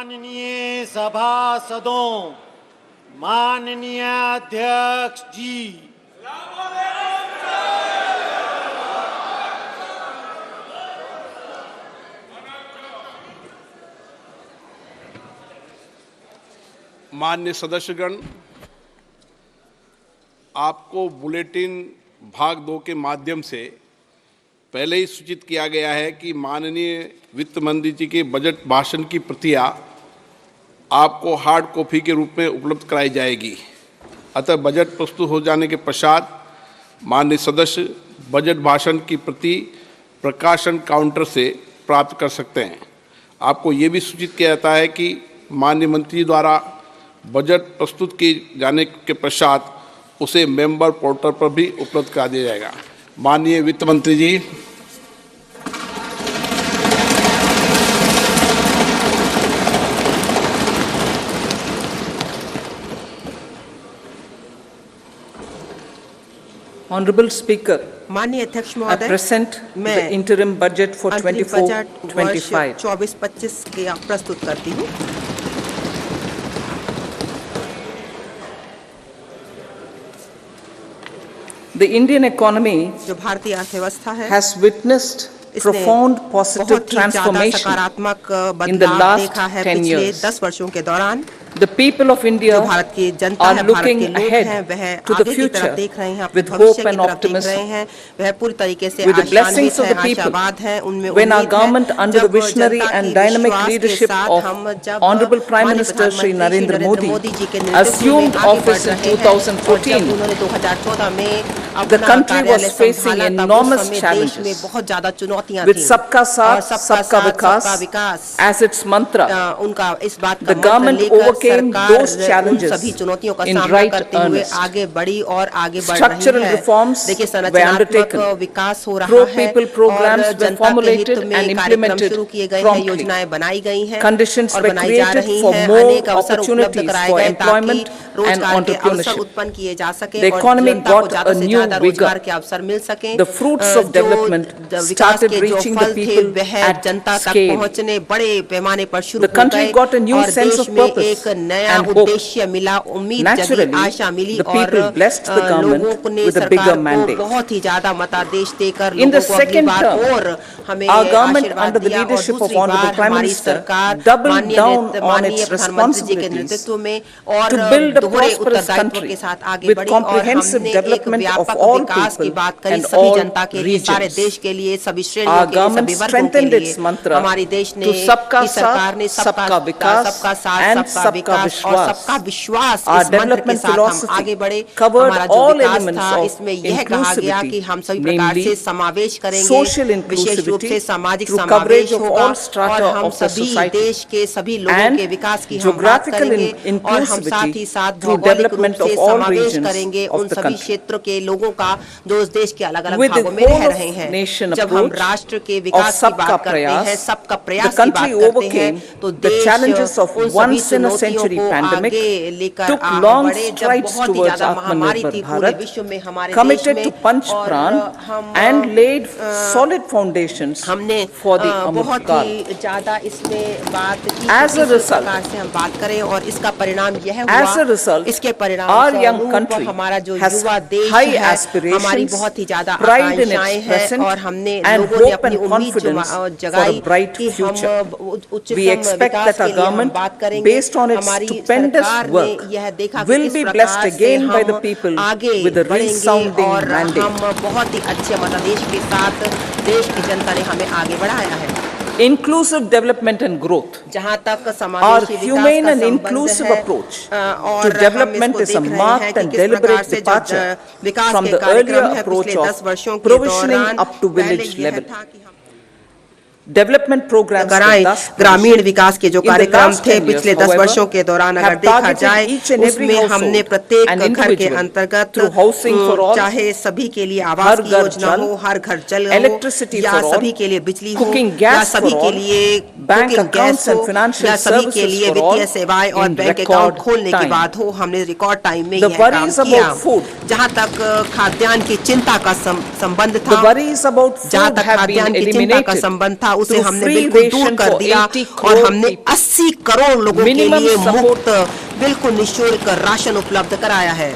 माननीय सभासदों, माननीय अध्यक्ष जी, माननीय सदस्यगण, आपको बुलेटिन भाग 2 के माध्यम से पहले ही सूचित किया गया है कि माननीय वित्त मंत्री जी के बजट भाषण की प्रतियां आपको हार्ड कॉपी के रूप में उपलब्ध कराई जाएगी। अतः बजट प्रस्तुत हो जाने के पश्चात माननीय सदस्य बजट भाषण की प्रति प्रकाशन काउंटर से प्राप्त कर सकते हैं। आपको ये भी सूचित किया जाता है कि माननीय मंत्री द्वारा बजट प्रस्तुत किए जाने के पश्चात उसे मेंबर पोर्टल पर भी उपलब्ध करा दिया जाएगा। माननीय वित्त मंत्री जी। Honorable Speaker, माननीय अध्यक्ष I महोदय, present the interim budget for 24-25. 24-25 के प्रस्तुत करती हूँ। The Indian economy जो भारतीय अर्थव्यवस्था है, has witnessed profound positive transformation सकारात्मक in the बदलाव last देखा है 10 पिछले years. 10 वर्षों के दौरान। The people of India जो भारत की जनता are है, भारत के looking लोग हैं, ahead वह to the आगे की तरफ future देख रहे हैं, अपने with भविष्य hope की and तरफ देख optimism. रहे हैं, वह पूरी तरीके से With the blessings आशान्वित of है, the people, आशावाद है, उनमें when our उम्मीद government है। under the जब visionary जनता and की dynamic विश्वास के leadership साथ of हम जब Honorable Prime माननीय Minister Shri प्रधानमंत्री Narendra Modi जी के नेतृत्व assumed में आगे office बढ़ in रहे हैं, और जब 2014, उन्होंने 2014 में the अपना country कार्यालय was facing संभाला, तब उस enormous समय देश में challenges बहुत ज्यादा चुनौतियां with थीं। सबका साथ, सबका सबका विकास as its mantra. उनका इस बात का The मंत्र government लेकर overcame सरकार those उन challenges सभी चुनौतियों का in सामना right करते हुए earnest. आगे बढ़ी और आगे बढ़ Structural रही है। reforms देखिए, were संरचनात्मक undertaken. विकास हो रहा है Pro-people और programs were जनता के formulated हित में and कार्यक्रम implemented शुरू किए गए हैं, promptly. योजनाएं बनाई गई हैं Conditions और were बनाई जा created रही for हैं। more अनेक अवसर उपलब्ध opportunities कराए for गए ताकि employment and रोजगार के अवसर entrepreneurship. उत्पन्न किए जा सके The और economy जनता को got ज्यादा a से new ज्यादा vigor. रोजगार के अवसर मिल सके। The fruits of development started reaching the people वह at जनता तक scale. पहुंचने बड़े पैमाने पर शुरू The country हो got a गए new और sense देश of में purpose एक नया and hope. उद्देश्य मिला, उम्मीद जगी, Naturally, आशा मिली the और people blessed the government लोगों ने with a सरकार bigger को mandate. बहुत ही ज्यादा मतादेश देकर In the लोगों को अगली second बार term, और हमें our government आशीर्वाद under the दिया और leadership of दूसरी Honorable बार Prime हमारी Minister सरकार doubled down on माननीय its प्रधानमंत्री जी के responsibilities नेतृत्व में और to build a दोहरे prosperous उत्तरदायित्व country के साथ आगे with बढ़ी और comprehensive हमने एक development of व्यापक all विकास की people बात करी, and सभी all जनता के लिए, सारे regions. देश के लिए, सभी Our श्रेणियों के लिए, government सभी वर्गों के strengthened लिए। its mantra हमारी देश ने to सबका की सरकार ने साथ, सबका विकास सबका साथ, and सबका सबका विकास और विश्वास. सबका विश्वास Our इस मंत्र के development साथ हम philosophy आगे बढ़े। covered हमारा जो all विकास elements था, of इसमें यह कहा गया कि हम सभी प्रकार namely से समावेश करेंगे, social विशेष रूप से inclusivity सामाजिक through समावेश coverage of होगा all strata और हम of the सभी society देश के सभी लोगों and के विकास की हम बात geographical करेंगे और हम साथ ही साथ through भौगोलिक रूप development से of all समावेश regions करेंगे of उन the सभी country. क्षेत्र के लोगों का जो उस देश के अलग अलग With the भागों में रह whole रहे of हैं। nation जब हम approach राष्ट्र के of विकास की सबका बात करते हैं, प्रयास, सबका the प्रयास की country बात करते हैं, overcame तो the देश challenges of उन सभी once in a चुनौतियों century को pandemic, आगे लेकर took आगे long बढ़े। जब strides बहुत ही towards ज्यादा महामारी Atmanirbhar थी पूरे Bharat, विश्व में, हमारे देश committed में, to Panch और Pran हम and laid solid foundations हमने for the Amrit बहुत Kaal. ही ज्यादा इसमें बात की As कि a किस result, प्रकार से हम बात करें और इसका परिणाम यह As a हुआ, result, इसके परिणाम our young स्वरूप country हमारा जो has युवा देश high है, aspirations, हमारी बहुत ही ज्यादा pride in its आकांक्षाएं हैं present, और हमने and लोगों ने hope अपनी and उम्मीद confidence for a जगाई bright कि हम future. We उच्चतम expect विकास that के our लिए हम government, बात करेंगे। based on its हमारी stupendous सरकार ने work, यह देखा कि will किस be प्रकार blessed से again by the हम people आगे with a बढ़ेंगे resounding और mandate. हम बहुत ही अच्छे मतादेश के साथ देश की जनता ने हमें आगे बढ़ाया है। Inclusive development and growth. जहाँ तक Our समावेशी विकास humane का and संबंध inclusive है approach और to development हम is a इसको देख रहे marked हैं कि and किस प्रकार deliberate से जो departure विकास from के the कार्यक्रम earlier है approach पिछले of 10 वर्षों के provisioning दौरान up to पहले village यह level. था कि हम Development programs कराएं। ग्रामीण विकास के जो कार्यक्रम थे पिछले 10 वर्षों के दौरान अगर देखा जाए, उसमें हमने प्रत्येक घर के अंतर्गत चाहे सभी के लिए आवास की योजना हो, हर घर जल हो, या सभी के लिए बिजली हो, या सभी के लिए कुकिंग गैस हो, या सभी के लिए वित्तीय सेवाएं और बैंक अकाउंट खोलने के बाद हो, हमने रिकॉर्ड टाइम में यह काम किया। जहाँ तक खाद्यान्न की चिंता का संबंध था, जहाँ तक खाद्यान्न की चिंता का संबंध था, उसे through हमने free बिल्कुल दूर ration कर for दिया 80 और crore हमने people. 80 करोड़ लोगों के Minimum लिए support- मुफ्त बिल्कुल निःशुल्क राशन उपलब्ध कराया है।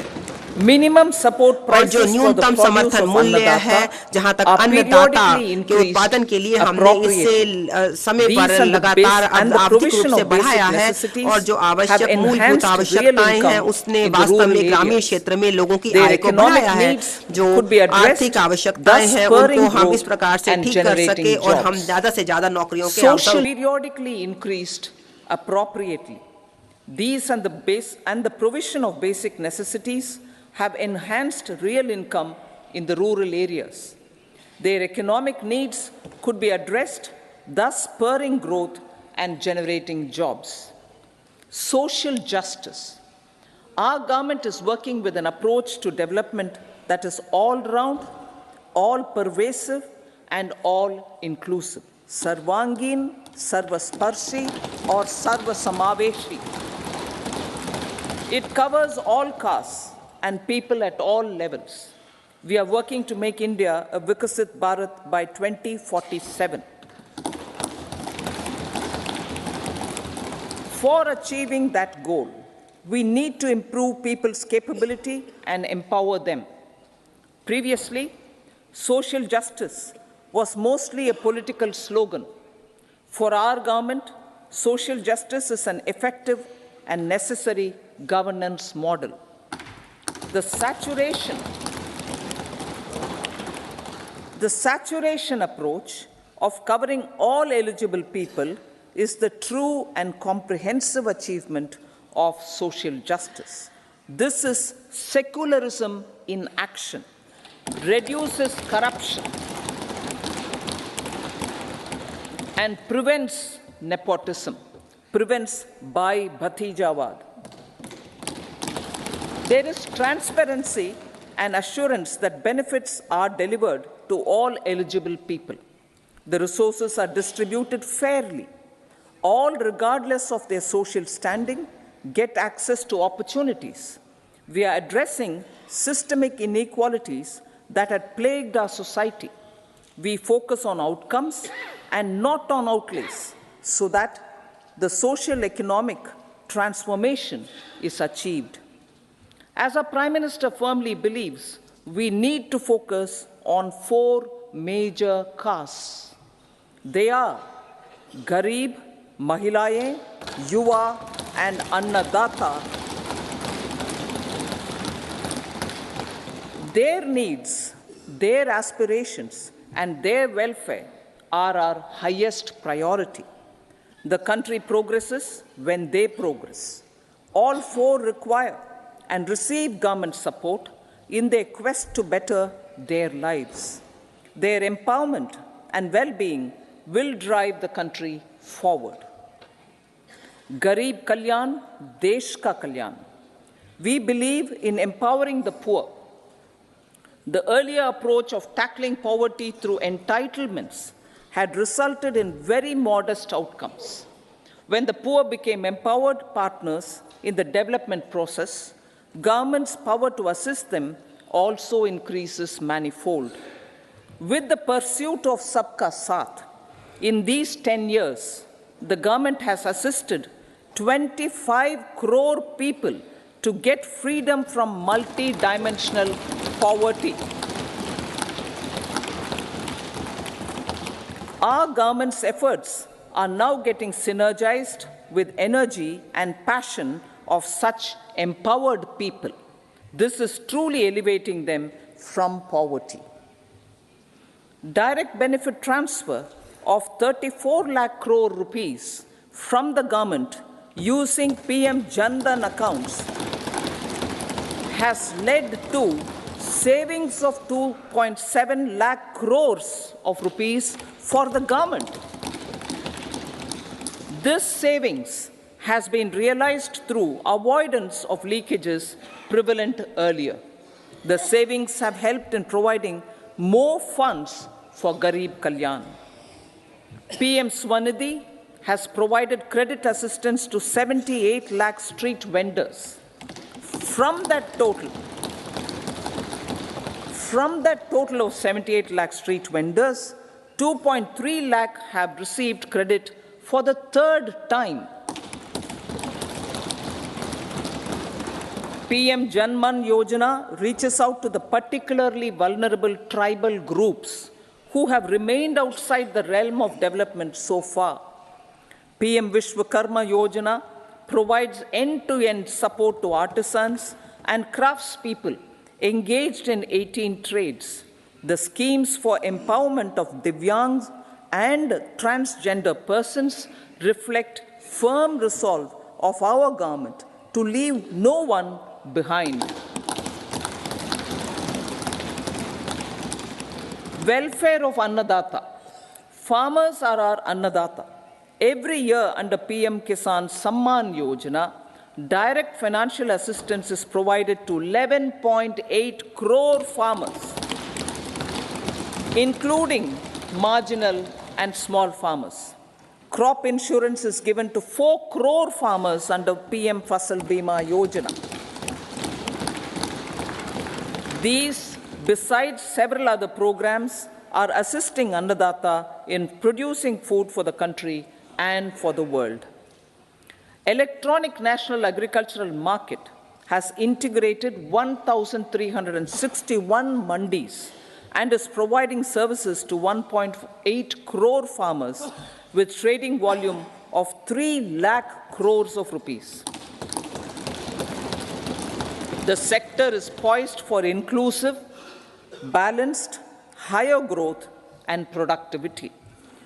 Minimum support और जो prices for the न्यूनतम produce समर्थन of मूल्य है, annadata जहां तक are अन्नदाता periodically के increased उत्पादन के लिए हमने appropriately. इसे समय पर These and the लगातार base- and the आर्थिक रूप provision से of basic बढ़ाया है necessities और जो have आवश्यक मूलभूत enhanced real आवश्यकताएं हैं income उसने in the वास्तव rural में ग्रामीण areas. क्षेत्र में लोगों की Their आय को economic बढ़ाया है। needs जो could be addressed, आर्थिक आवश्यकताएं thus हैं spurring उनको हम इस growth प्रकार से and ठीक कर generating सके और हम jobs. ज्यादा से ज्यादा नौकरियों के Social अवसर periodically increased appropriately. These and the provision of basic necessities have enhanced real income in the rural areas. Their economic needs could be addressed, thus spurring growth and generating jobs. Social justice. Our government is working with an approach to development that is all round, all pervasive, and all inclusive. Sarvangin, Sarvasparshi, or Sarvasamaveshi. It covers all castes and people at all levels. We are working to make India a Vikasit Bharat by 2047. For achieving that goal, we need to improve people's capability and empower them. Previously, social justice was mostly a political slogan. For our government, social justice is an effective and necessary governance model. The saturation approach of covering all eligible people is the true and comprehensive achievement of social justice. This is secularism in action, reduces corruption, and prevents nepotism, prevents Bhai Bhatijawad. There is transparency and assurance that benefits are delivered to all eligible people. The resources are distributed fairly. All, regardless of their social standing, get access to opportunities. We are addressing systemic inequalities that had plagued our society. We focus on outcomes and not on outlays so that the social economic transformation is achieved. As our Prime Minister firmly believes, we need to focus on 4 major castes. They are Garib, Mahilayein, Yuva, and Annadata. Their needs, their aspirations, and their welfare are our highest priority. The country progresses when they progress. All 4 require and receive government support in their quest to better their lives. Their empowerment and well-being will drive the country forward. Garib Kalyan, Desh Ka Kalyan. We believe in empowering the poor. The earlier approach of tackling poverty through entitlements had resulted in very modest outcomes. When the poor became empowered partners in the development process, government's power to assist them also increases manifold. With the pursuit of Sabka Saath, in these 10 years, the government has assisted 25 crore people to get freedom from multi-dimensional poverty. Our government's efforts are now getting synergized with energy and passion of such empowered people. This is truly elevating them from poverty. Direct benefit transfer of 34 lakh crore rupees from the government using PM Jan Dhan accounts has led to savings of 2.7 lakh crores of rupees for the government. This savings has been realized through avoidance of leakages prevalent earlier. The savings have helped in providing more funds for Garib Kalyan. PM Swanidhi has provided credit assistance to 78 lakh street vendors. From that total of 78 lakh street vendors, 2.3 lakh have received credit for the third time. PM Janman Yojana reaches out to the particularly vulnerable tribal groups who have remained outside the realm of development so far. PM Vishwakarma Yojana provides end-to-end support to artisans and craftspeople engaged in 18 trades. The schemes for empowerment of Divyangs and transgender persons reflect firm resolve of our government to leave no one behind. Welfare of Annadata. Farmers are our Annadata. Every year under PM Kisan Samman Yojana, direct financial assistance is provided to 11.8 crore farmers, including marginal and small farmers. Crop insurance is given to 4 crore farmers under PM Fasal Bima Yojana. These, besides several other programs, are assisting Annadata in producing food for the country and for the world. Electronic National Agricultural Market has integrated 1,361 mandis and is providing services to 1.8 crore farmers with trading volume of 3 lakh crores of rupees. The sector is poised for inclusive, balanced, higher growth and productivity.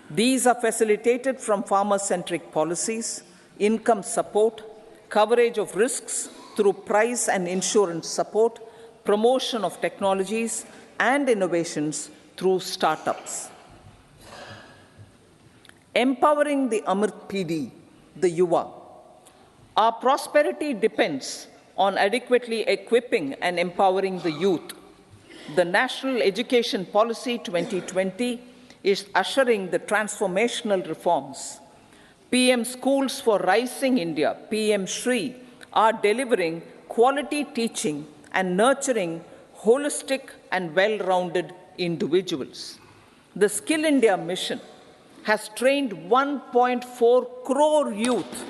These are facilitated from farmer-centric policies, income support, coverage of risks through price and insurance support, promotion of technologies and innovations through startups. Empowering the Amrit PD, the Yuva. Our prosperity depends on adequately equipping and empowering the youth. The National Education Policy 2020 is ushering the transformational reforms. PM Schools for Rising India, PM Shri, are delivering quality teaching and nurturing holistic and well-rounded individuals. The Skill India mission has trained 1.4 crore youth,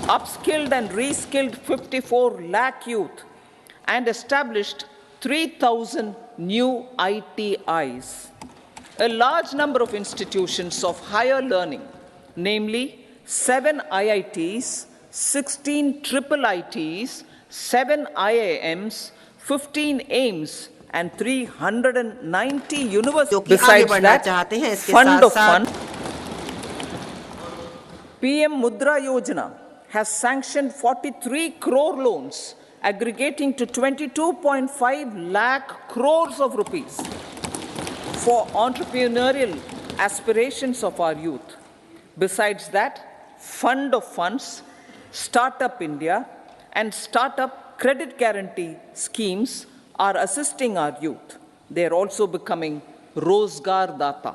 upskilled and reskilled 54 lakh youth, and established 3,000 new ITIs. A large number of institutions of higher learning, namely 7 IITs, 16 triple ITs, 7 IIMs, 15 AIMS, and 390 universities. Besides that, fund of fund. PM Mudra Yojana has sanctioned 43 crore loans aggregating to 22.5 lakh crores of rupees for entrepreneurial aspirations of our youth. Besides that, Fund of Funds, Startup India, and Startup Credit Guarantee schemes are assisting our youth. They are also becoming Rozgar Data.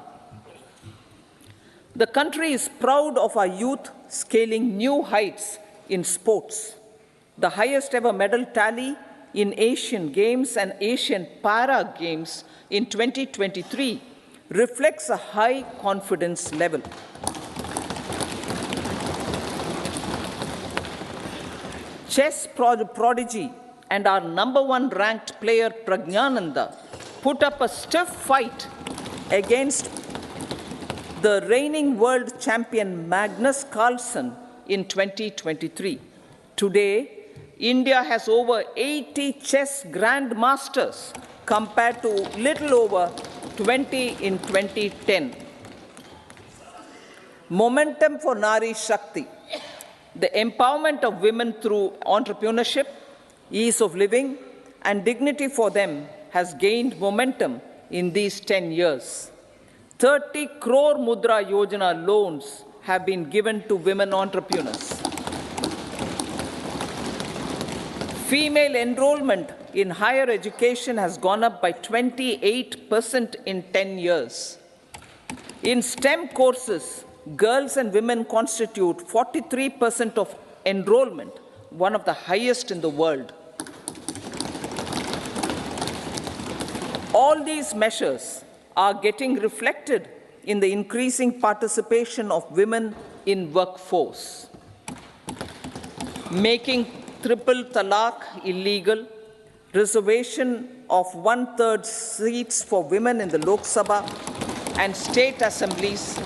The country is proud of our youth scaling new heights in sports. The highest ever medal tally in Asian Games and Asian Para Games in 2023 reflects a high confidence level. Chess prodigy and our #1 ranked player Pragnananda put up a stiff fight against the reigning world champion Magnus Carlsen in 2023. Today, India has over 80 chess grandmasters compared to little over 20 in 2010. Momentum for Nari Shakti. The empowerment of women through entrepreneurship, ease of living, and dignity for them has gained momentum in these 10 years. 30 crore Mudra Yojana loans have been given to women entrepreneurs. Female enrollment in higher education has gone up by 28% in 10 years. In STEM courses, girls and women constitute 43% of enrollment, one of the highest in the world. All these measures are getting reflected in the increasing participation of women in workforce, making triple talaq illegal, reservation of 1/3 seats for women in the Lok Sabha and state assemblies,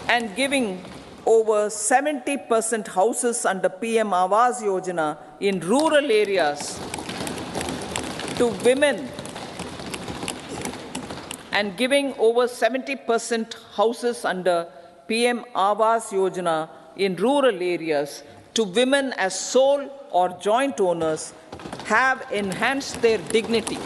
and giving over 70% houses under PM Awas Yojana in rural areas to women, and giving over 70% houses under PM Awas Yojana in rural areas to women as sole or joint owners have enhanced their dignity.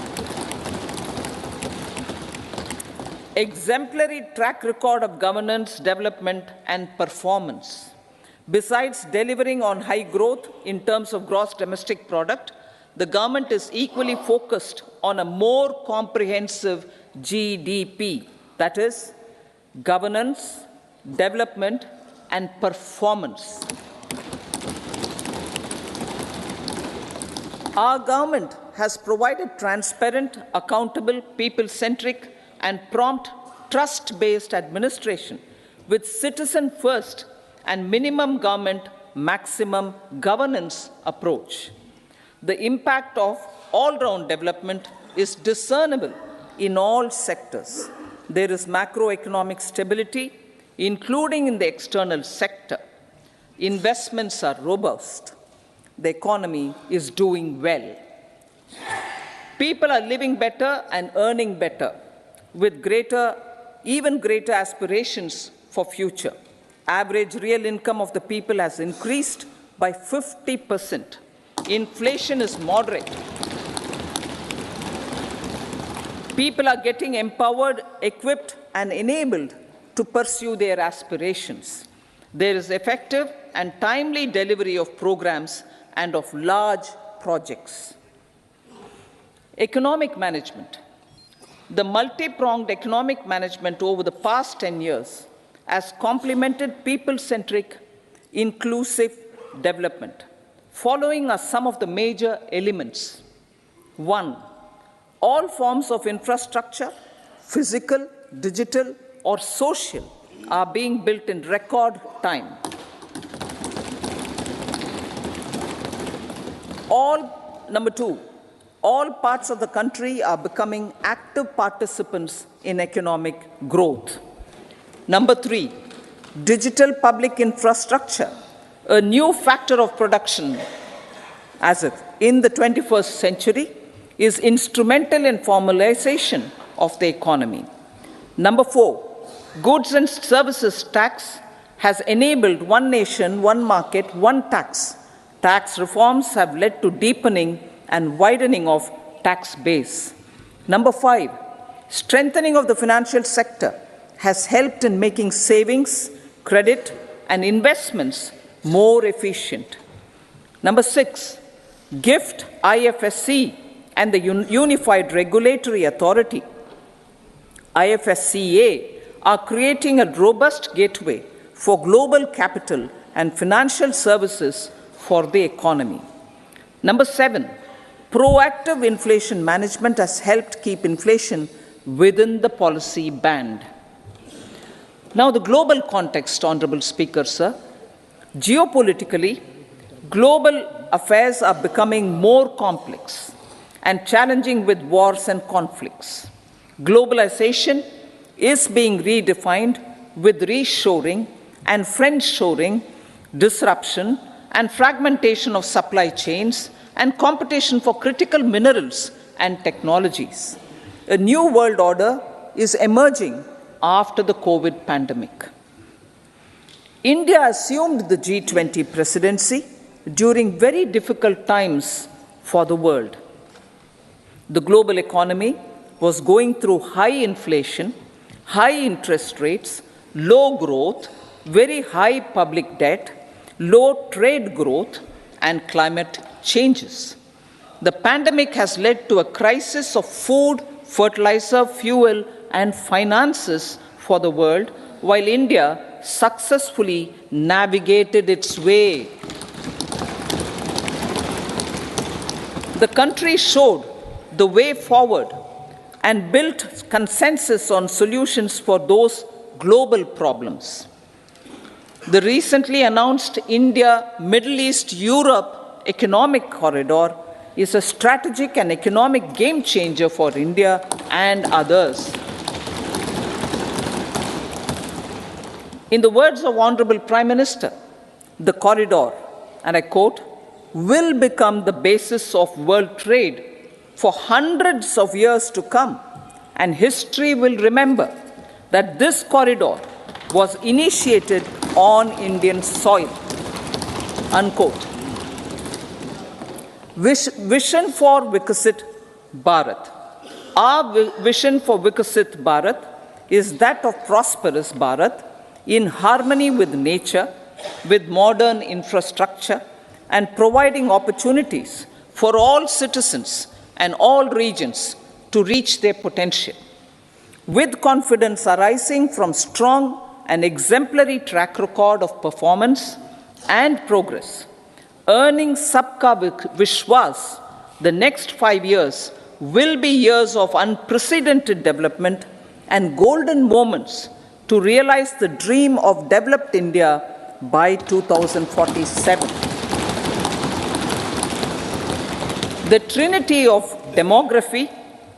Exemplary track record of governance, development, and performance. Besides delivering on high growth in terms of gross domestic product, the government is equally focused on a more comprehensive GDP, that is, governance, development, and performance. Our government has provided transparent, accountable, people-centric, and prompt, trust-based administration with citizen-first and minimum government, maximum governance approach. The impact of all-round development is discernible in all sectors. There is macroeconomic stability, including in the external sector. Investments are robust. The economy is doing well. People are living better and earning better, with even greater aspirations for future. Average real income of the people has increased by 50%. Inflation is moderate. People are getting empowered, equipped, and enabled to pursue their aspirations. There is effective and timely delivery of programs and of large projects. Economic management. The multi-pronged economic management over the past 10 years has complemented people-centric, inclusive development. Following are some of the major elements. 1. All forms of infrastructure, physical, digital, or social, are being built in record time. Number 2, all parts of the country are becoming active participants in economic growth. Number 3, digital public infrastructure, a new factor of production in the 21st century, is instrumental in formalization of the economy. Number 4, goods and services tax has enabled one nation, one market, one tax. Tax reforms have led to deepening and widening of tax base. Number 5, strengthening of the financial sector has helped in making savings, credit, and investments more efficient. Number 6, GIFT, IFSC, and the Unified Regulatory Authority, IFSCA, are creating a robust gateway for global capital and financial services for the economy. Number 7, proactive inflation management has helped keep inflation within the policy band. Now, the global context, Honorable Speaker, sir. Geopolitically, global affairs are becoming more complex and challenging with wars and conflicts. Globalization is being redefined with reshoring and friendshoring, disruption and fragmentation of supply chains, and competition for critical minerals and technologies. A new world order is emerging after the COVID pandemic. India assumed the G20 presidency during very difficult times for the world. The global economy was going through high inflation, high interest rates, low growth, very high public debt, low trade growth, and climate changes. The pandemic has led to a crisis of food, fertilizer, fuel, and finances for the world, while India successfully navigated its way. The country showed the way forward and built consensus on solutions for those global problems. The recently announced India-Middle East-Europe economic corridor is a strategic and economic game changer for India and others. In the words of Honorable Prime Minister, the corridor, and I quote, will become the basis of world trade for hundreds of years to come, and history will remember that this corridor was initiated on Indian soil, unquote. Vision for Vikasit Bharat. Our vision for Vikasit Bharat is that of prosperous Bharat in harmony with nature, with modern infrastructure, and providing opportunities for all citizens and all regions to reach their potential. With confidence arising from strong and exemplary track record of performance and progress, earning Sabka Vishwas, the next 5 years will be years of unprecedented development and golden moments to realize the dream of developed India by 2047. The trinity of demography,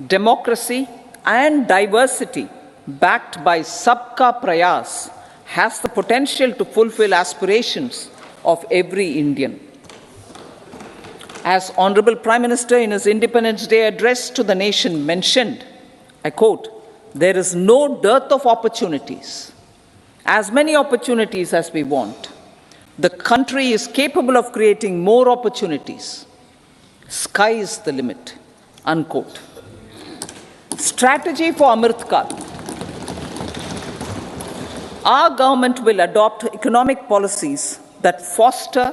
democracy, and diversity backed by Sabka Prayas has the potential to fulfill aspirations of every Indian. As Honorable Prime Minister in his Independence Day address to the nation mentioned, I quote, there is no dearth of opportunities, as many opportunities as we want. The country is capable of creating more opportunities. Sky is the limit, unquote. Strategy for Amrit Kal. Our government will adopt economic policies that foster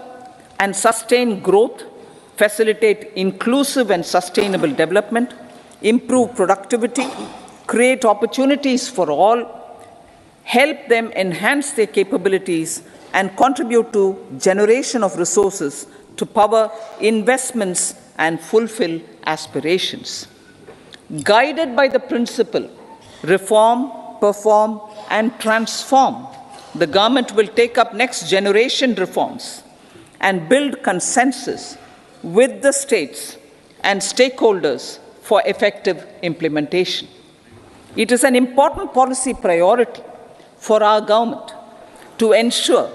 and sustain growth, facilitate inclusive and sustainable development, improve productivity, create opportunities for all, help them enhance their capabilities, and contribute to generation of resources to power investments and fulfill aspirations. Guided by the principle, reform, perform, and transform, the government will take up next generation reforms and build consensus with the states and stakeholders for effective implementation. It is an important policy priority for our government to ensure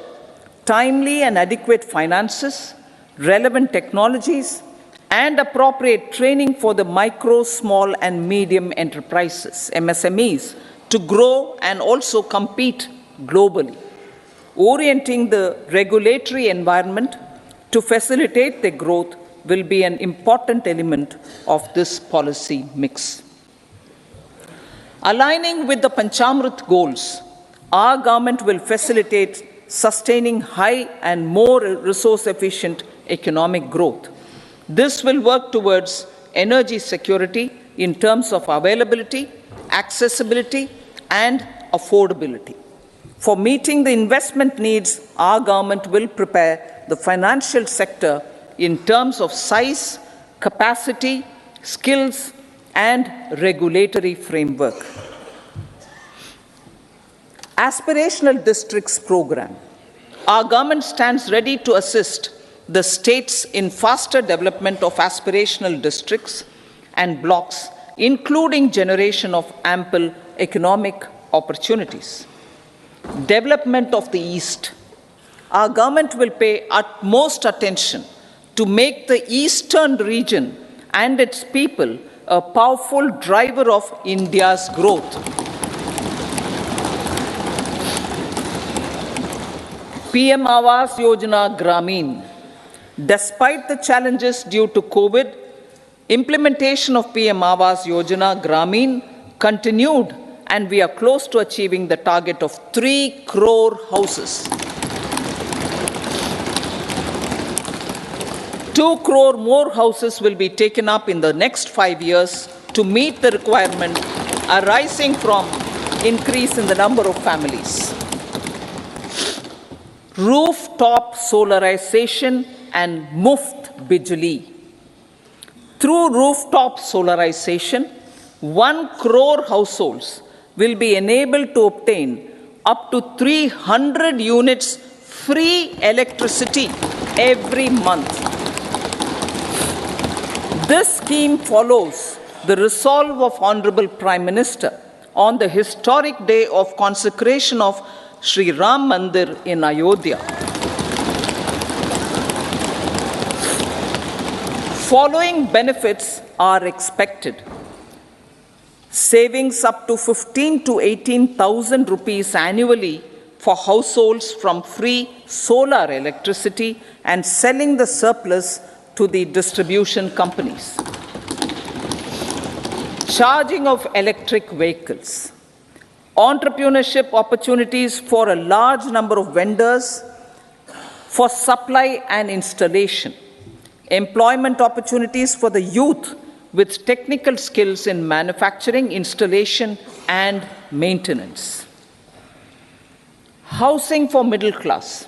timely and adequate finances, relevant technologies, and appropriate training for the micro, small, and medium enterprises, MSMEs, to grow and also compete globally. Orienting the regulatory environment to facilitate their growth will be an important element of this policy mix. Aligning with the Panchamrit goals, our government will facilitate sustaining high and more resource-efficient economic growth. This will work towards energy security in terms of availability, accessibility, and affordability. For meeting the investment needs, our government will prepare the financial sector in terms of size, capacity, skills, and regulatory framework. Aspirational Districts Program. Our government stands ready to assist the states in faster development of aspirational districts and blocks, including generation of ample economic opportunities. Development of the East. Our government will pay utmost attention to make the eastern region and its people a powerful driver of India's growth. PM Awas Yojana Gramin. Despite the challenges due to COVID, implementation of PM Awas Yojana Gramin continued, and we are close to achieving the target of 3 crore houses. 2 crore more houses will be taken up in the next 5 years to meet the requirement arising from increase in the number of families. Rooftop solarization and Muft Bijli. Through rooftop solarization, 1 crore households will be enabled to obtain up to 300 units free electricity every month. This scheme follows the resolve of Honorable Prime Minister on the historic day of consecration of Sri Ram Mandir in Ayodhya. Following benefits are expected. Savings up to 15 to 18,000 rupees annually for households from free solar electricity and selling the surplus to the distribution companies. Charging of electric vehicles. Entrepreneurship opportunities for a large number of vendors for supply and installation. Employment opportunities for the youth with technical skills in manufacturing, installation, and maintenance. Housing for middle class.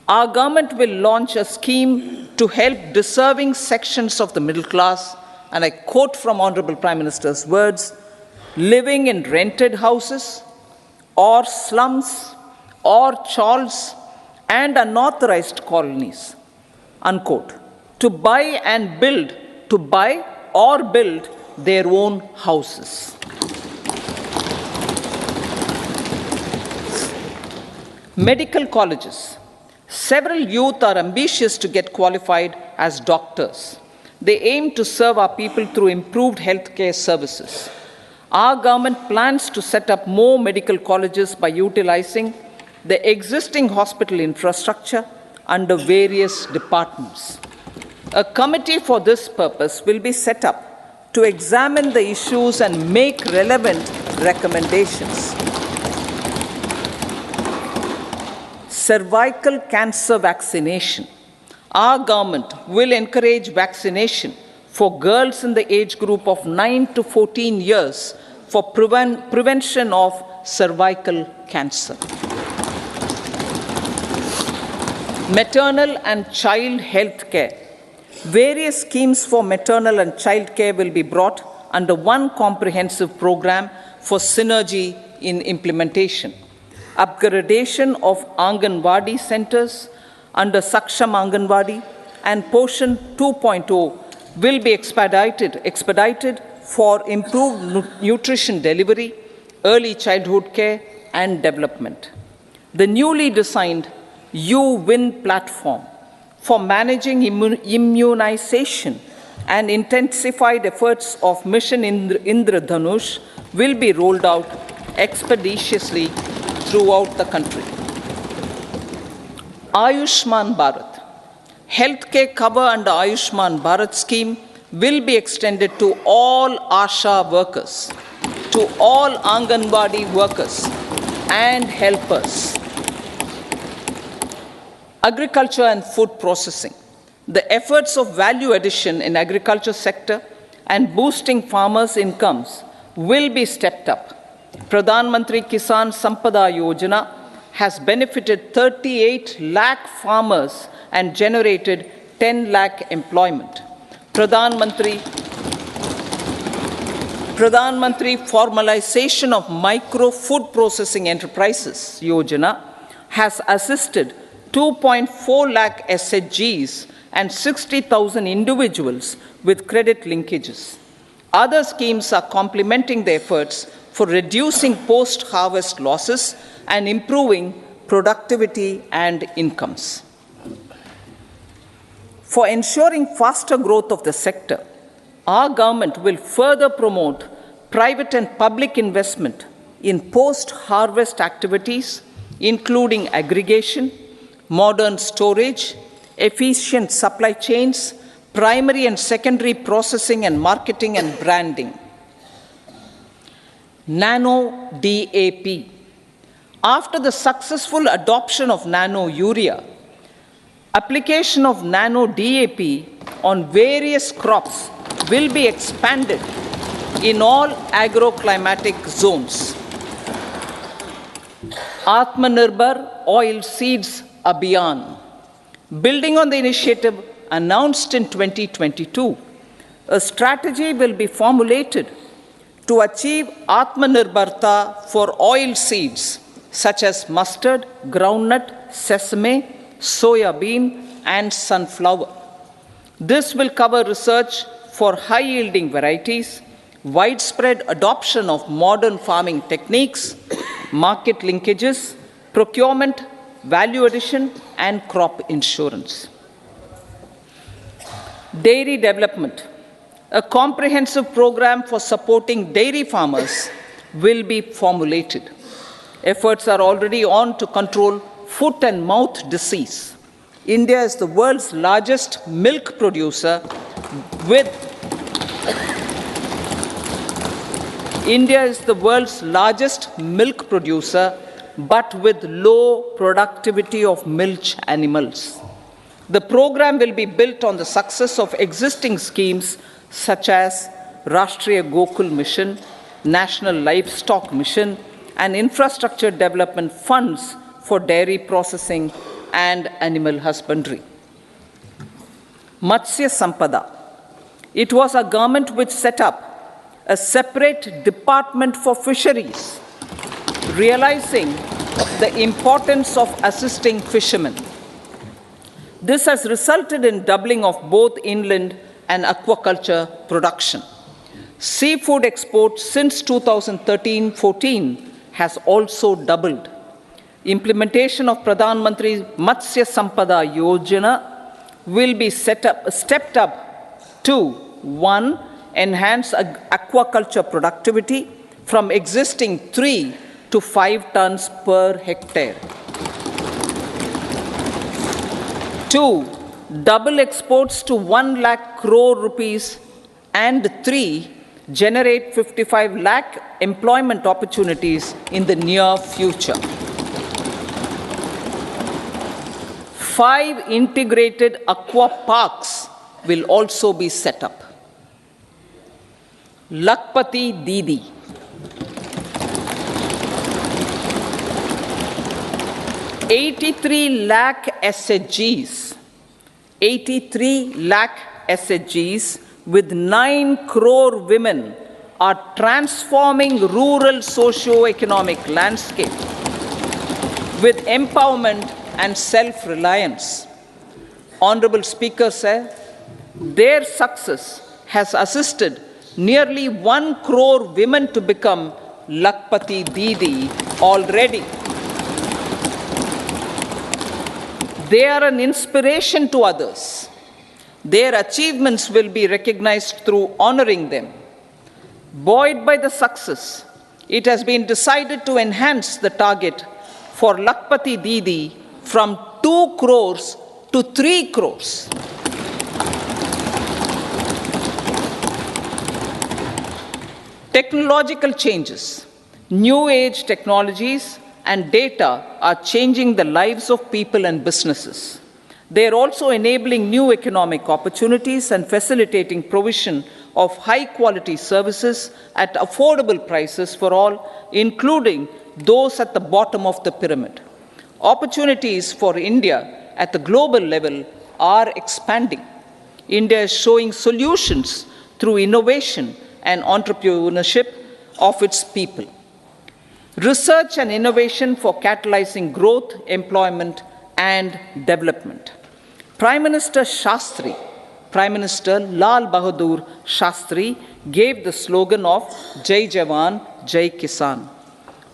Our government will launch a scheme to help deserving sections of the middle class, and I quote from Honorable Prime Minister's words, living in rented houses or slums or chawls and unauthorized colonies, unquote, to buy or build their own houses. Medical colleges. Several youth are ambitious to get qualified as doctors. They aim to serve our people through improved healthcare services. Our government plans to set up more medical colleges by utilizing the existing hospital infrastructure under various departments. A committee for this purpose will be set up to examine the issues and make relevant recommendations. Cervical cancer vaccination. Our government will encourage vaccination for girls in the age group of 9 to 14 years for prevention of cervical cancer. Maternal and child health care. Various schemes for maternal and child care will be brought under one comprehensive program for synergy in implementation. Upgradation of Anganwadi centers under Saksham Anganwadi and Poshan 2.0 will be expedited for improved nutrition delivery, early childhood care, and development. The newly designed U-Win platform for managing immunization and intensified efforts of Mission Indradhanush will be rolled out expeditiously throughout the country. Ayushman Bharat. Healthcare cover under Ayushman Bharat scheme will be extended to all ASHA workers, to all Anganwadi workers and helpers. Agriculture and food processing. The efforts of value addition in agriculture sector and boosting farmers' incomes will be stepped up. Pradhan Mantri Kisan Sampada Yojana has benefited 38 lakh farmers and generated 10 lakh employment. Pradhan Mantri Formalization of Micro Food Processing Enterprises Yojana has assisted 2.4 lakh SHGs and 60,000 individuals with credit linkages. Other schemes are complementing the efforts for reducing post-harvest losses and improving productivity and incomes. For ensuring faster growth of the sector, our government will further promote private and public investment in post-harvest activities, including aggregation, modern storage, efficient supply chains, primary and secondary processing and marketing and branding. Nano DAP. After the successful adoption of nano urea, application of nano DAP on various crops will be expanded in all agroclimatic zones. Atmanirbhar Oil Seeds Abhiyan. Building on the initiative announced in 2022, A strategy will be formulated to achieve Atmanirbharta for oil seeds such as mustard, groundnut, sesame, soya bean, and sunflower. This will cover research for high-yielding varieties, widespread adoption of modern farming techniques, market linkages, procurement, value addition, and crop insurance. Dairy development. A comprehensive program for supporting dairy farmers will be formulated. Efforts are already on to control foot and mouth disease. India is the world's largest milk producer with but with low productivity of milch animals. The program will be built on the success of existing schemes such as Rashtriya Gokul Mission, National Livestock Mission, and infrastructure development funds for dairy processing and animal husbandry. Matsya Sampada. It was our government which set up a separate department for fisheries, realizing the importance of assisting fishermen. This has resulted in doubling of both inland and aquaculture production. Seafood exports since 2013-14 has also doubled. Implementation of Pradhan Mantri Matsya Sampada Yojana will be stepped up to 1. Enhance aquaculture productivity from existing 3 to 5 tons per hectare. 2. Double exports to 1 lakh crore rupees, and 3. Generate 55 lakh employment opportunities in the near future. 5 integrated aqua parks will also be set up. Lakpati Didi. 83 lakh SHGs. 83 lakh SHGs with 9 crore women are transforming rural socio-economic landscape with empowerment and self-reliance. Honorable Speaker said, their success has assisted nearly 1 crore women to become Lakpati Didi already. They are an inspiration to others. Their achievements will be recognized through honoring them. Buoyed by the success, it has been decided to enhance the target for Lakpati Didi from 2 crores to 3 crores. Technological changes, new age technologies and data are changing the lives of people and businesses. They are also enabling new economic opportunities and facilitating provision of high quality services at affordable prices for all, including those at the bottom of the pyramid. Opportunities for India at the global level are expanding. India is showing solutions through innovation and entrepreneurship of its people. Research and innovation for catalyzing growth, employment, and development. Prime Minister Lal Bahadur Shastri gave the slogan of Jai Jawan, Jai Kisan.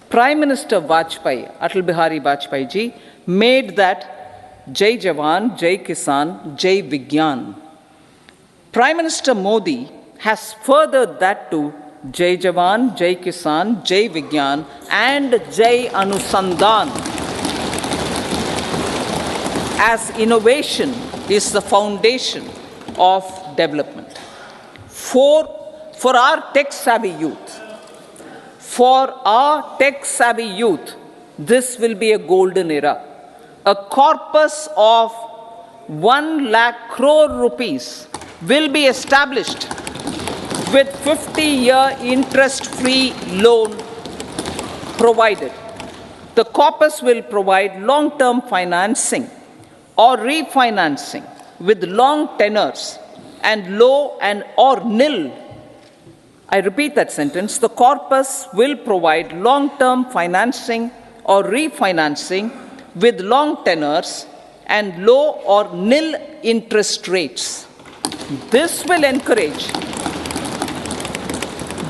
Prime Minister Atal Bihari Vajpayee ji, made that Jai Jawan, Jai Kisan, Jai Vigyan. Prime Minister Modi has furthered that to Jai Jawan, Jai Kisan, Jai Vigyan, and Jai Anusandhan, as innovation is the foundation of development. For our tech-savvy youth, this will be a golden era. A corpus of 1 lakh crore rupees will be established with 50-year interest-free loan provided. The corpus will provide long-term financing or refinancing with long tenors and low and or nil, I repeat that sentence, the corpus will provide long-term financing or refinancing with long tenors and low or nil interest rates. This will encourage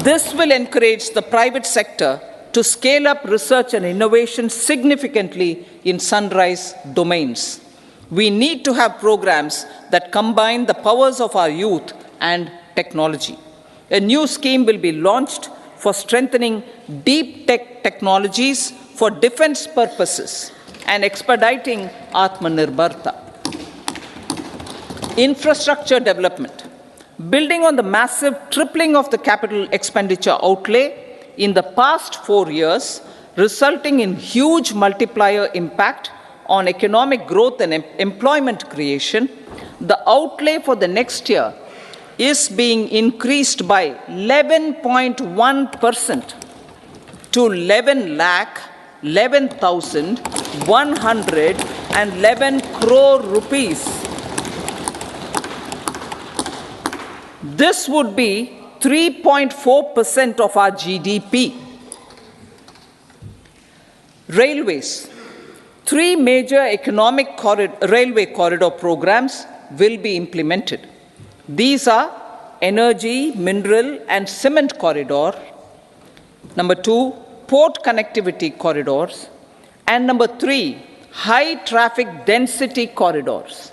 the private sector to scale up research and innovation significantly in sunrise domains. We need to have programs that combine the powers of our youth and technology. A new scheme will be launched for strengthening deep tech technologies for defense purposes and expediting Atmanirbharta. Infrastructure development. Building on the massive tripling of the capital expenditure outlay in the past 4 years, resulting in huge multiplier impact on economic growth and employment creation, the outlay for the next year is being increased by 11.1% to 11,111 crore rupees. This would be 3.4% of our GDP. Railways. 3 major railway corridor programs will be implemented. These are energy, mineral, and cement corridor. Number 2, port connectivity corridors. And number 3, high traffic density corridors.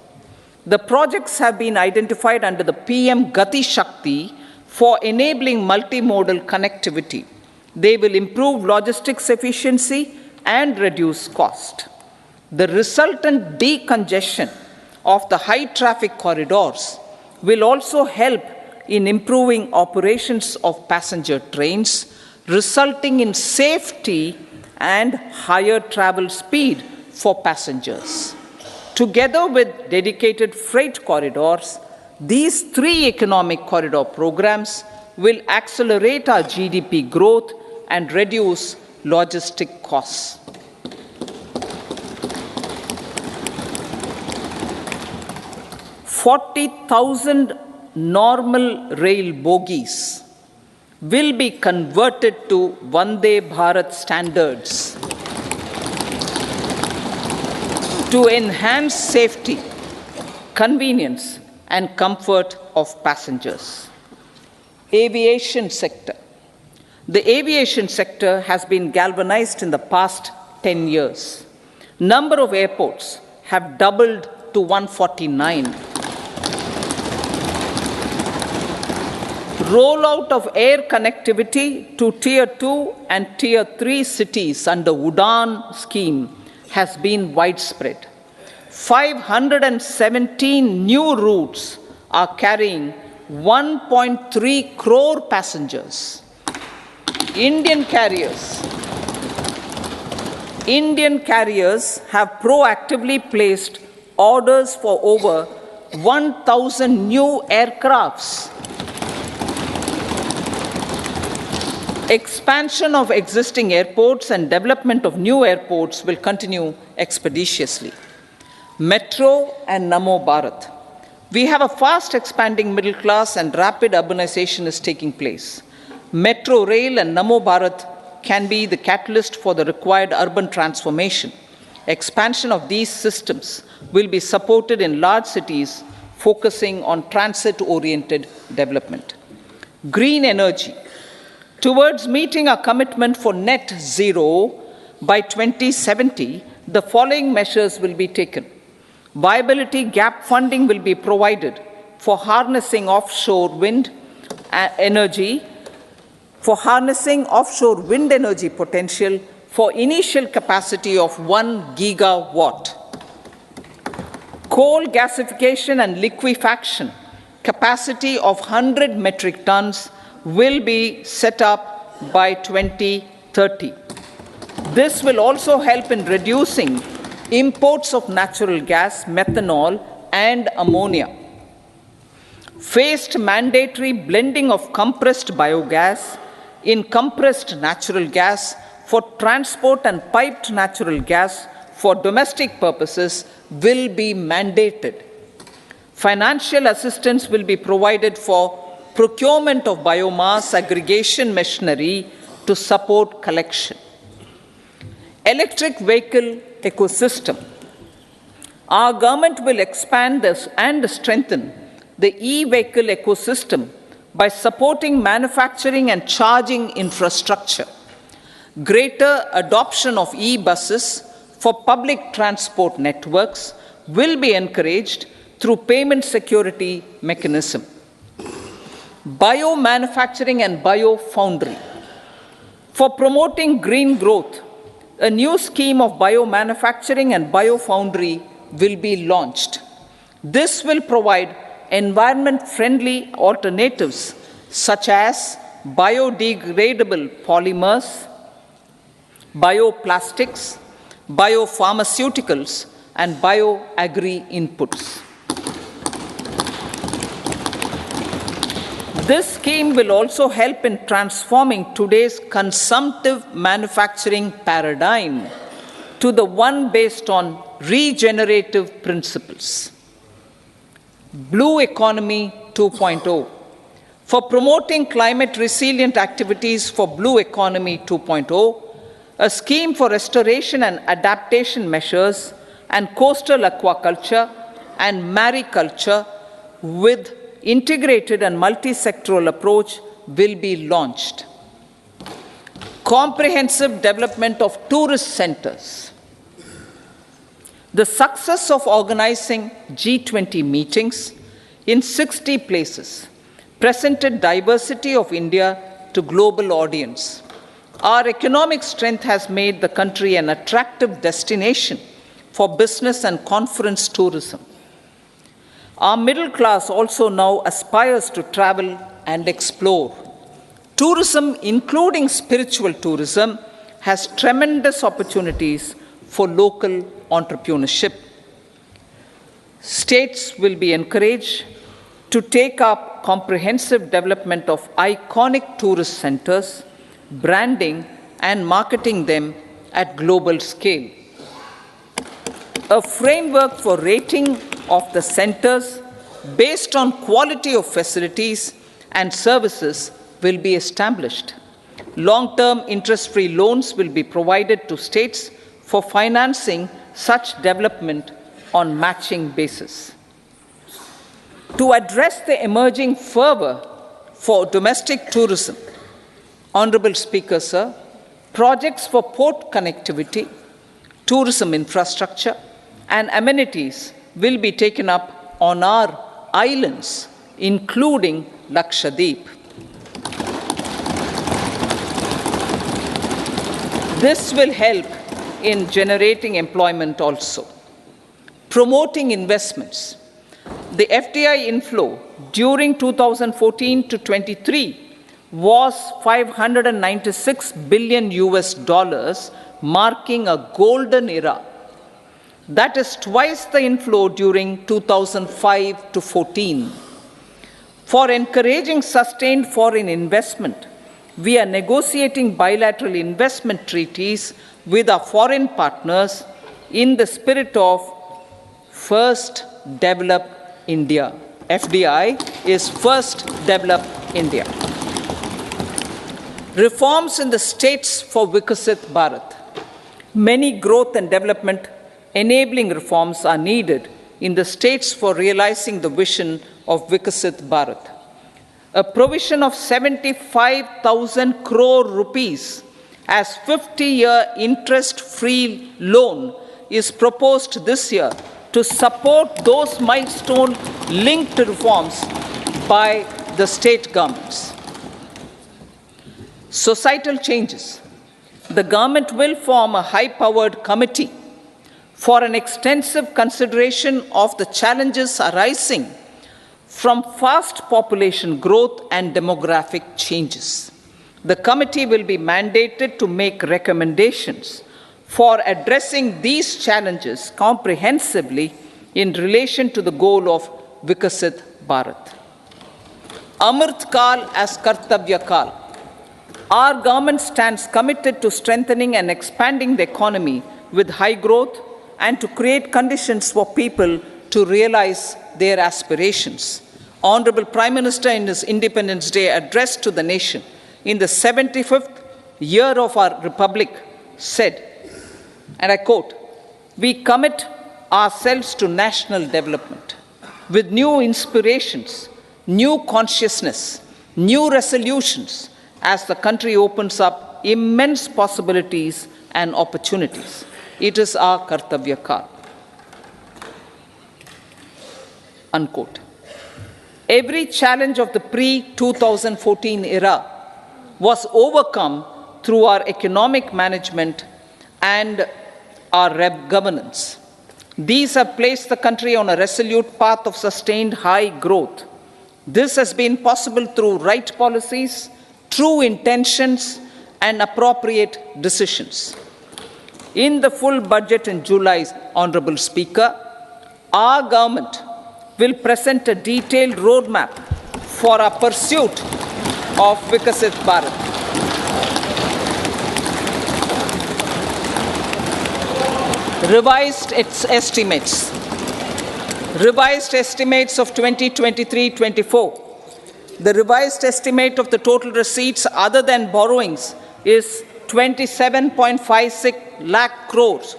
The projects have been identified under the PM Gati Shakti for enabling multimodal connectivity. They will improve logistics efficiency and reduce cost. The resultant decongestion of the high traffic corridors will also help in improving operations of passenger trains, resulting in safety and higher travel speed for passengers. Together with dedicated freight corridors, these 3 economic corridor programs will accelerate our GDP growth and reduce logistic costs. 40,000 normal rail bogies will be converted to Vande Bharat standards to enhance safety, convenience, and comfort of passengers. Aviation sector. The aviation sector has been galvanized in the past 10 years. Number of airports have doubled to 149. Rollout of air connectivity to Tier 2 and Tier 3 cities under UDAN scheme has been widespread. 517 new routes are carrying 1.3 crore passengers. Indian carriers have proactively placed orders for over 1,000 new aircrafts. Expansion of existing airports and development of new airports will continue expeditiously. Metro and Namo Bharat. We have a fast expanding middle class and rapid urbanization is taking place. Metro rail and Namo Bharat can be the catalyst for the required urban transformation. Expansion of these systems will be supported in large cities, focusing on transit-oriented development. Green energy. Towards meeting our commitment for net zero by 2070, the following measures will be taken. Viability gap funding will be provided for harnessing offshore wind energy potential for initial capacity of 1 gigawatt. Coal gasification and liquefaction capacity of 100 metric tons will be set up by 2030. This will also help in reducing imports of natural gas, methanol, and ammonia. Phased mandatory blending of compressed biogas in compressed natural gas for transport and piped natural gas for domestic purposes will be mandated. Financial assistance will be provided for procurement of biomass aggregation machinery to support collection. Electric vehicle ecosystem. Our government will expand this and strengthen the e-vehicle ecosystem by supporting manufacturing and charging infrastructure. Greater adoption of e-buses for public transport networks will be encouraged through payment security mechanism. Biomanufacturing and biofoundry. For promoting green growth, a new scheme of biomanufacturing and biofoundry will be launched. This will provide environment-friendly alternatives such as biodegradable polymers, bioplastics, biopharmaceuticals, and bioagri inputs. This scheme will also help in transforming today's consumptive manufacturing paradigm to the one based on regenerative principles. Blue Economy 2.0. For promoting climate resilient activities for Blue Economy 2.0, a scheme for restoration and adaptation measures and coastal aquaculture and mariculture with integrated and multi-sectoral approach will be launched. Comprehensive development of tourist centers. The success of organizing G20 meetings in 60 places presented diversity of India to global audience. Our economic strength has made the country an attractive destination for business and conference tourism. Our middle class also now aspires to travel and explore. Tourism, including spiritual tourism, has tremendous opportunities for local entrepreneurship. States will be encouraged to take up comprehensive development of iconic tourist centers, branding and marketing them at global scale. A framework for rating of the centers based on quality of facilities and services will be established. Long-term interest-free loans will be provided to states for financing such development on matching basis. To address the emerging fervor for domestic tourism, Honorable Speaker, sir, projects for port connectivity, tourism infrastructure, and amenities will be taken up on our islands, including Lakshadweep. This will help in generating employment also. Promoting investments. The FDI inflow during 2014 to 23 was $596 billion, marking a golden era. That is twice the inflow during 2005 to 14. For encouraging sustained foreign investment, we are negotiating bilateral investment treaties with our foreign partners in the spirit of First Develop India. FDI is First Develop India. Reforms in the states for Vikasit Bharat. Many growth and development enabling reforms are needed in the states for realizing the vision of Vikasit Bharat. A provision of 75,000 crore rupees as 50-year interest-free loan is proposed this year to support those milestone-linked reforms by the state governments. Societal changes. The government will form a high-powered committee for an extensive consideration of the challenges arising from fast population growth and demographic changes. The committee will be mandated to make recommendations for addressing these challenges comprehensively in relation to the goal of Vikasit Bharat. Amrit Kal as Kartavya Kal. Our government stands committed to strengthening and expanding the economy with high growth and to create conditions for people to realize their aspirations. Honorable Prime Minister, in his Independence Day address to the nation in the 75th year of our Republic, said, and I quote, "We commit ourselves to national development with new inspirations, new consciousness, new resolutions as the country opens up immense possibilities and opportunities. It is our Kartavya Kal." Unquote. Every challenge of the pre-2014 era was overcome through our economic management and our governance. These have placed the country on a resolute path of sustained high growth. This has been possible through right policies, true intentions, and appropriate decisions. In the full budget in July, Honorable Speaker, our government will present a detailed roadmap for our pursuit of Vikasit Bharat. Revised estimates of 2023-24. The revised estimate of the total receipts other than borrowings is 27.56 lakh crores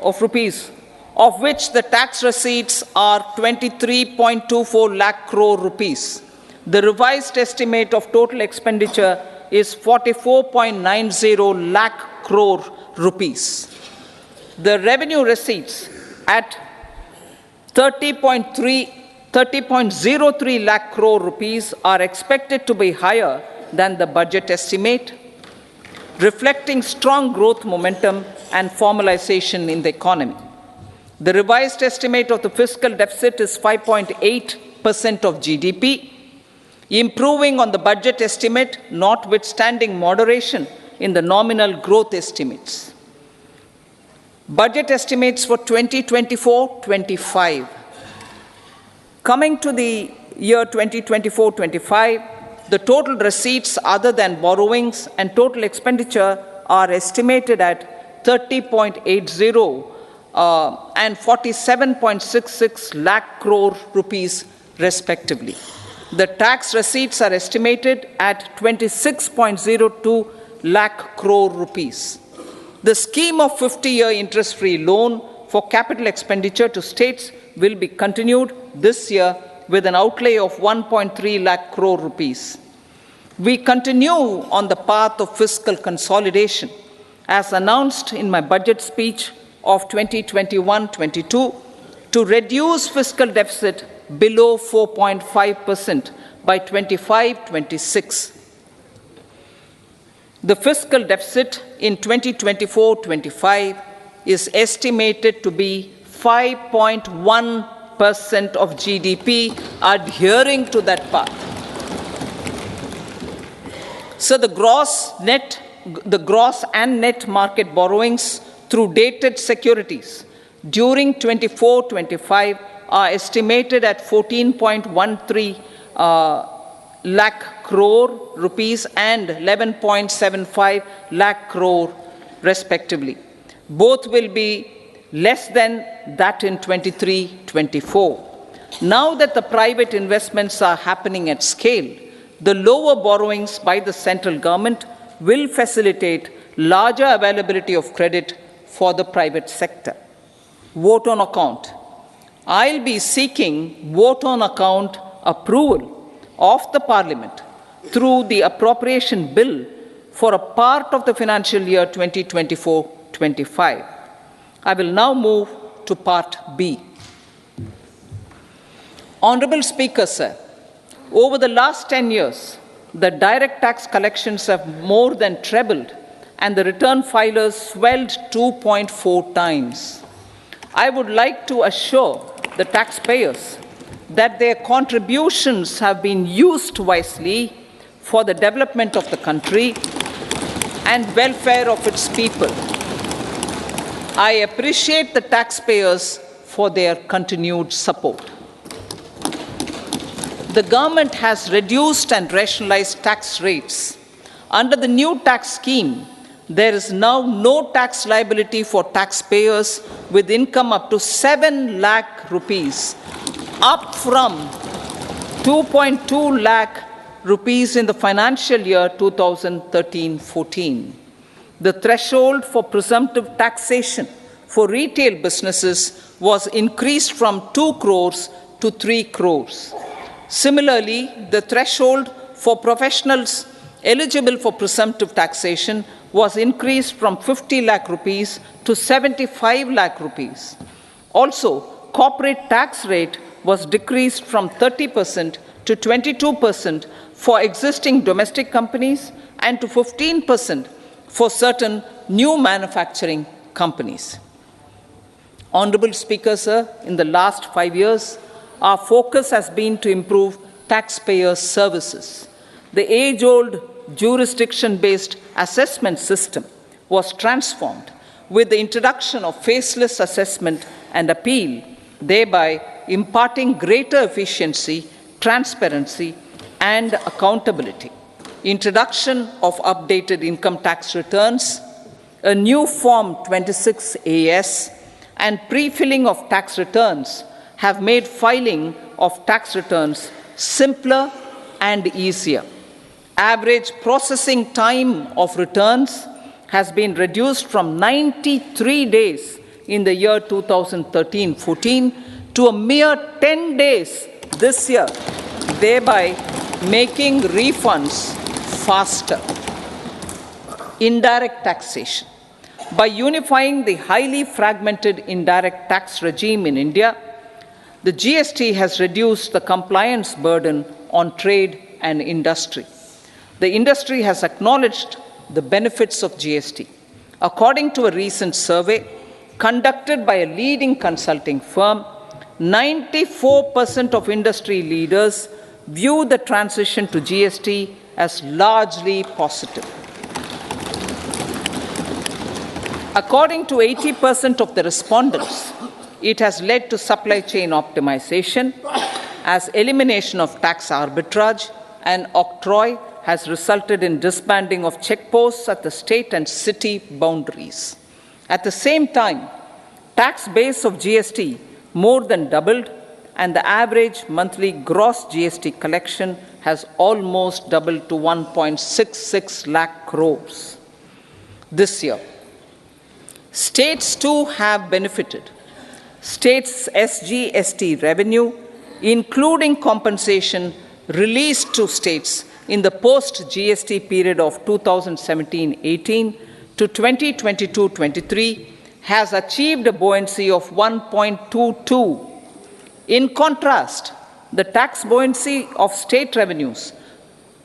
of rupees, of which the tax receipts are 23.24 lakh crore rupees. The revised estimate of total expenditure is 44.90 lakh crore rupees. The revenue receipts at 30.03 lakh crore rupees are expected to be higher than the budget estimate, reflecting strong growth momentum and formalization in the economy. The revised estimate of the fiscal deficit is 5.8% of GDP, improving on the budget estimate, notwithstanding moderation in the nominal growth estimates. Budget estimates for 2024-25. Coming to the year 2024-25, the total receipts other than borrowings and total expenditure are estimated at 30.80 and 47.66 lakh crore rupees respectively. The tax receipts are estimated at 26.02 lakh crore rupees. The scheme of 50-year interest-free loan for capital expenditure to states will be continued this year with an outlay of 1.3 lakh crore rupees. We continue on the path of fiscal consolidation, as announced in my budget speech of 2021-22, to reduce fiscal deficit below 4.5% by 25-26. The fiscal deficit in 2024-25 is estimated to be 5.1% of GDP, adhering to that path. So the gross and net market borrowings through dated securities during 24-25 are estimated at 14.13 lakh crore rupees and 11.75 lakh crore respectively. Both will be less than that in 23-24. Now that the private investments are happening at scale, the lower borrowings by the central government will facilitate larger availability of credit for the private sector. Vote on account. I'll be seeking vote on account approval of the Parliament through the appropriation bill for a part of the financial year 2024-25. I will now move to Part B. Honorable Speaker, sir, over the last 10 years, the direct tax collections have more than trebled and the return filers swelled 2.4 times. I would like to assure the taxpayers that their contributions have been used wisely for the development of the country and welfare of its people. I appreciate the taxpayers for their continued support. The government has reduced and rationalized tax rates. Under the new tax scheme, There is now no tax liability for taxpayers with income up to 7 lakh rupees, up from 2.2 lakh rupees in the financial year 2013-14. The threshold for presumptive taxation for retail businesses was increased from 2 crores to 3 crores. Similarly, the threshold for professionals eligible for presumptive taxation was increased from 50 lakh rupees to 75 lakh rupees. Also, corporate tax rate was decreased from 30% to 22% for existing domestic companies and to 15% for certain new manufacturing companies. Honorable Speaker, sir, in the last 5 years, our focus has been to improve taxpayer services. The age-old jurisdiction-based assessment system was transformed with the introduction of faceless assessment and appeal, thereby imparting greater efficiency, transparency, and accountability. Introduction of updated income tax returns, a new Form 26AS, and pre-filling of tax returns have made filing of tax returns simpler and easier. Average processing time of returns has been reduced from 93 days in the year 2013-14 to a mere 10 days this year, thereby making refunds faster. Indirect taxation. By unifying the highly fragmented indirect tax regime in India, the GST has reduced the compliance burden on trade and industry. The industry has acknowledged the benefits of GST. According to a recent survey conducted by a leading consulting firm, 94% of industry leaders view the transition to GST as largely positive. According to 80% of the respondents, it has led to supply chain optimization, as elimination of tax arbitrage and octroi has resulted in disbanding of checkposts at the state and city boundaries. At the same time, tax base of GST more than doubled, and the average monthly gross GST collection has almost doubled to 1.66 lakh crores this year. States too have benefited. States' SGST revenue, including compensation released to states in the post-GST period of 2017-18 to 2022-23, has achieved a buoyancy of 1.22. In contrast, the tax buoyancy of state revenues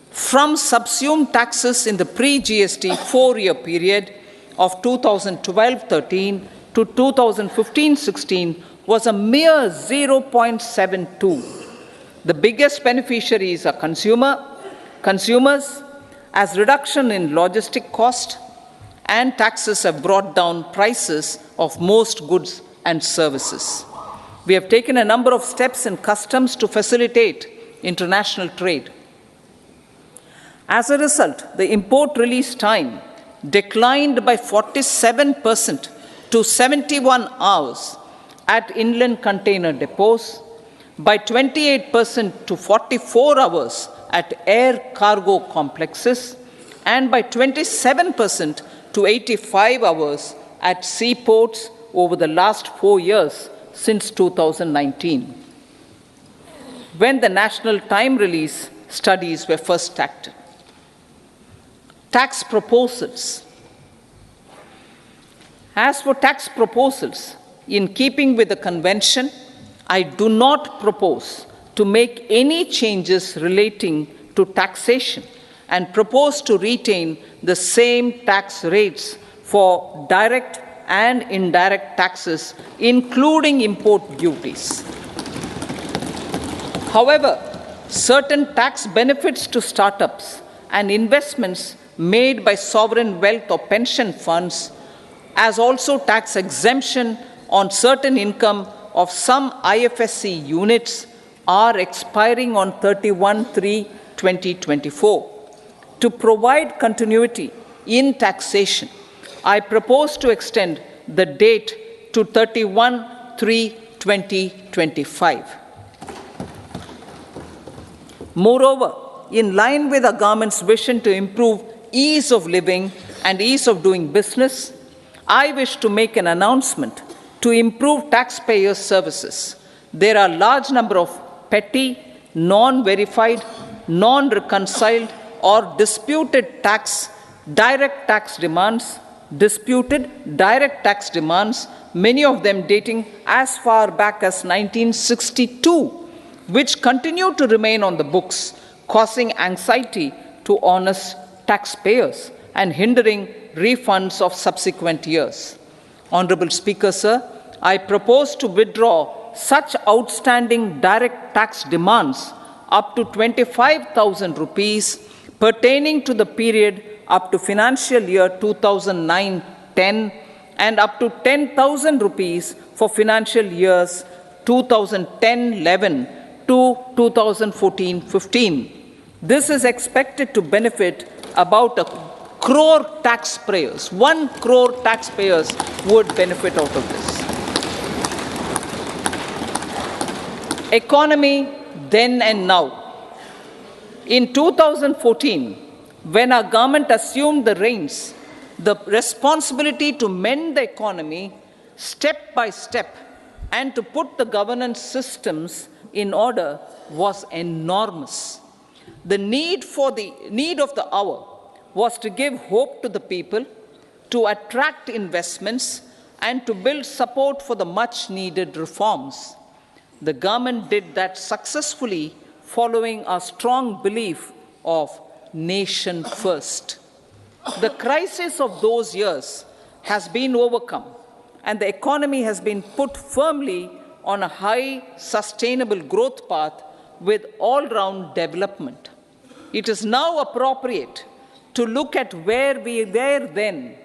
from subsumed taxes in the pre-GST 4-year period of 2012-13 to 2015-16 was a mere 0.72. The biggest beneficiaries are consumers, as reduction in logistic cost and taxes have brought down prices of most goods and services. We have taken a number of steps in customs to facilitate international trade. As a result, the import release time declined by 47% to 71 hours at inland container depots, by 28% to 44 hours at air cargo complexes, and by 27% to 85 hours at seaports over the last 4 years since 2019, when the national time release studies were first started. Tax proposals. As for tax proposals, in keeping with the convention, I do not propose to make any changes relating to taxation and propose to retain the same tax rates for direct and indirect taxes, including import duties. However, certain tax benefits to startups and investments made by sovereign wealth or pension funds, as also tax exemption on certain income of some IFSC units, are expiring on 31/3/2024. To provide continuity in taxation. I propose to extend the date to 31/3/2025. Moreover, in line with our government's vision to improve ease of living and ease of doing business, I wish to make an announcement to improve taxpayers' services. There are a large number of petty, non-verified, non-reconciled or disputed direct tax demands, many of them dating as far back as 1962, which continue to remain on the books, causing anxiety to honest taxpayers and hindering refunds of subsequent years. Honorable Speaker, sir, I propose to withdraw such outstanding direct tax demands up to 25,000 rupees pertaining to the period up to financial year 2009-10 and up to 10,000 rupees for financial years 2010-11 to 2014-15. This is expected to benefit about 1 crore taxpayers. 1 crore taxpayers would benefit out of this. Economy then and now. In 2014, when our government assumed the reins, the responsibility to mend the economy step by step and to put the governance systems in order was enormous. The need of the hour was to give hope to the people, to attract investments, and to build support for the much-needed reforms. The government did that successfully, following a strong belief of nation first. The crisis of those years has been overcome, and the economy has been put firmly on a high, sustainable growth path with all-round development. It is now appropriate to look at where we were then.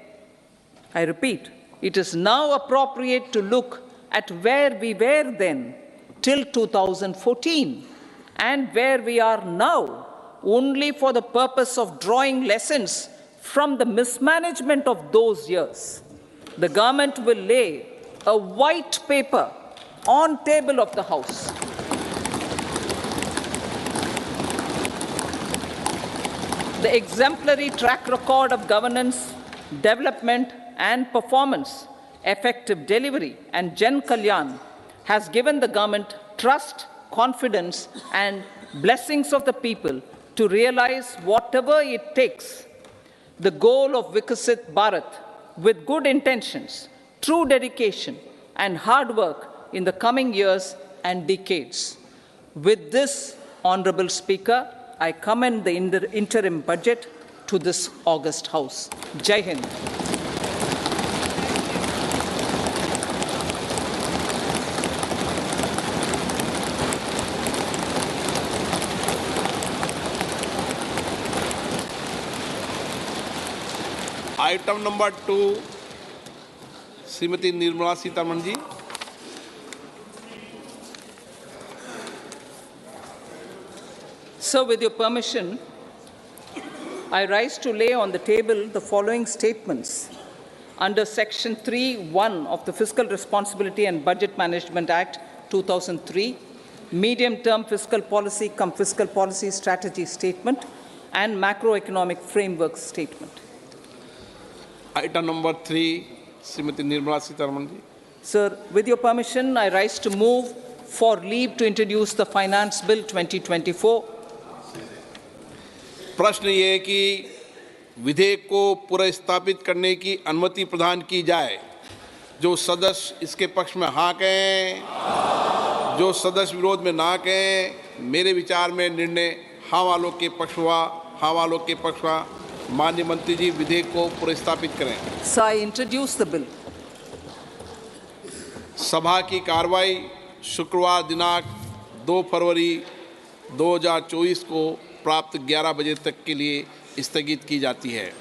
I repeat, it is now appropriate to look at where we were then till 2014 and where we are now, only for the purpose of drawing lessons from the mismanagement of those years. The government will lay a white paper on table of the House. The exemplary track record of governance, development and performance, effective delivery and Jan Kalyan has given the government trust, confidence and blessings of the people to realize whatever it takes, the goal of Vikasit Bharat, with good intentions, true dedication and hard work in the coming years and decades. With this, Honorable Speaker, I commend the interim budget to this august House. Jai Hind. Item number 2, Shrimati Nirmala Sitharaman ji. Sir, with your permission, I rise to lay on the table the following statements under Section 3(1) of the Fiscal Responsibility and Budget Management Act 2003, Medium-Term Fiscal Policy cum Fiscal Policy Strategy Statement and Macroeconomic Framework Statement. Item number 3, Srimati Nirmala Sitharaman ji. Sir, with your permission, I rise to move for leave to introduce the Finance Bill 2024. प्रश्न ये है कि विधेयक को पुनर्स्थापित करने की अनुमति प्रदान की जाए। जो सदस्य इसके पक्ष में हाँ कहें, जो सदस्य विरोध में ना कहें। मेरे विचार में निर्णय हाँ वालों के पक्ष हुआ। हाँ वालों के पक्ष हुआ। माननीय मंत्री जी विधेयक को पुनर्स्थापित करें। So I introduce the bill. सभा की कार्रवाई शुक्रवार दिनांक 2 फरवरी 2024 को प्राप्त 11 बजे तक के लिए स्थगित की जाती है।